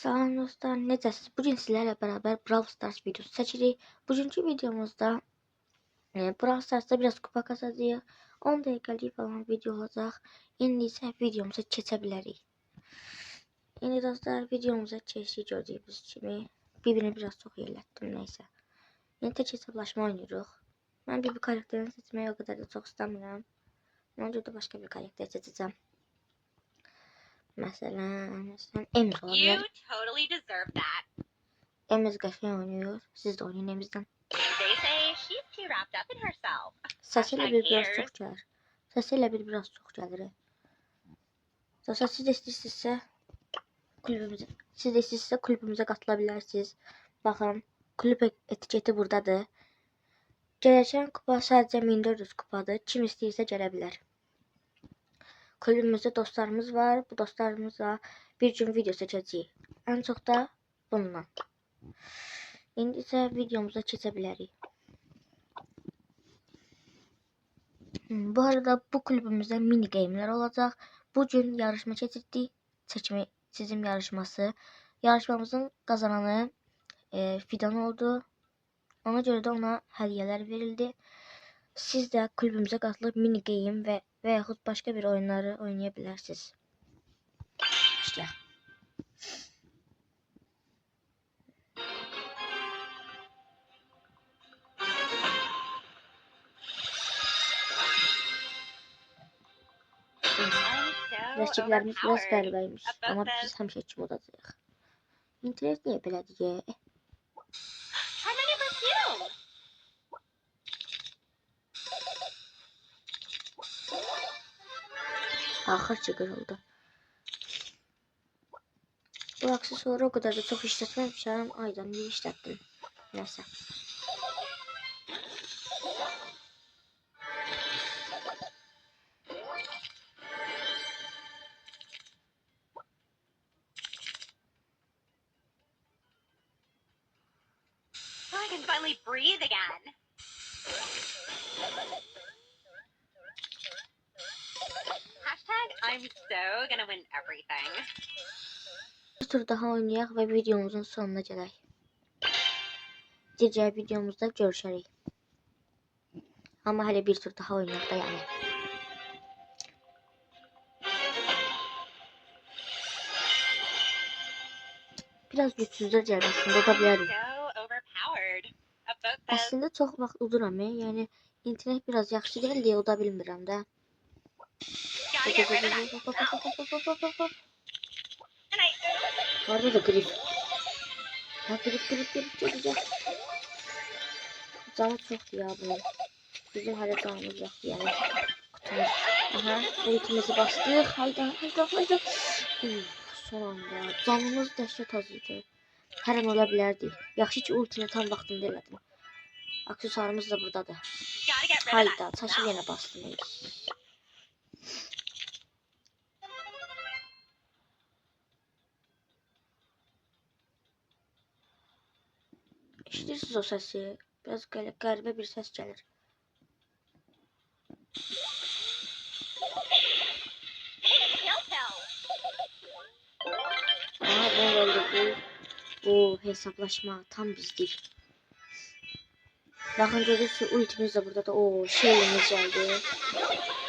Salam dostlar, necəsiz? Bugün sizlərlə bərabər Brawl Stars videosu çəkirik. Bugünkü videomuzda Brawl Stars'da biraz kupa kazacağıq. 10 dəqiqəlik falan video olacaq. İndi isə videomuza keçə bilərik. İndi dostlar, videomuza keçik gördüyünüz kimi. Bir-birini biraz çox yerlətdim, nəysə. İndi tək hesablaşma oynayırıq. Mən bir karakterini seçməyi o qədər də çox istəmirəm. Ona görə də başqa bir karakter seçəcəm. Məsələn, Emz olabilir. You totally deserve that. Emz qəşəng oynuyor. Siz də oynayın Emz'dən. They say she's too wrapped up in herself. Səsilə bir biraz çox gəlir. Səsilə bir biraz çox gəlir. Dostlar, siz də istəyirsinizsə kulübümüzə qatıla bilərsiniz. Baxın, kulüb etiketi buradadır. Gələcək kupa sadəcə 1400 kupadır. Kim istəyirsə gələ bilər. Kulübümüzdə dostlarımız var. Bu dostlarımızla bir gün video çəkəcəyik. Ən çox da bununla. İndi isə videomuza keçə bilərik. Bu arada bu kulübümüzdə mini game'lər olacaq. Bugün yarışma keçirdik. Çəkmə çizim yarışması. Yarışmamızın kazananı Fidan oldu. Ona görə də ona hədiyyələr verildi. Siz də kulübümüzə qatılıb mini game və yaxud başqa bir oyunları oynaya bilərsiniz. İşte. Rakiplərimiz biraz qəribəymiş, amma biz həmişə kim olacağıq. İnternet niyə belədir? Axırca qırıldı. Bu aksesuarı o kadar da çok işletmemişim. Aydan bir işlettim. Neyse. I can finally breathe again. Hashtag I'm so gonna win everything. Bir tur daha oynayaq və videomuzun sonuna gələk. Digər videomuzda görüşərik. Amma hələ bir tur daha oynayaq da yəni. Biraz gücsüzlər cəlbəsində oda bilərik. Əslində çox vaxt uduram, yəni internet biraz yaxşı deyil deyə oda bilmirəm də. Orada da grip. Ha, grip gelecek. Canı çoxdur ya bunun. Bizim hələ canımız yoxdur yəni. Kutumuz. Aha, ultimizi bastıq. Hayda. Son anda. Canımız dəhşət az idi. Hər an ola bilərdi. Yaxşı ki ultini tam vaxtında elədim. Aksesuarımız da buradadır. Hayda, taşı yenə bastım. İşitirsiniz o səsi. Biraz qəribə bir səs gəlir. Aha, bu hesaplaşma tam bizdik. Bakın görürsünüz ultimiz de burada da. O Shelly'miz geldi.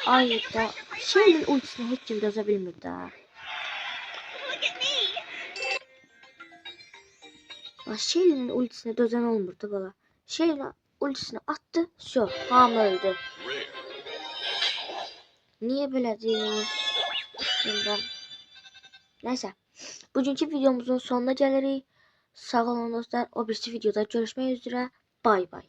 Ayda Shelly'nin ultisini hiç kim döze bilmir daha. Shelly'nin ultisine dözen olmurdu bala. Shelly'nin ultisini attı. Şu hamı öldü. Niye böyle değil? Bilmem. Neyse. Bugünkü videomuzun sonuna gelirik. Sağ olun dostlar. O birisi videoda görüşmek üzere. Bay bay.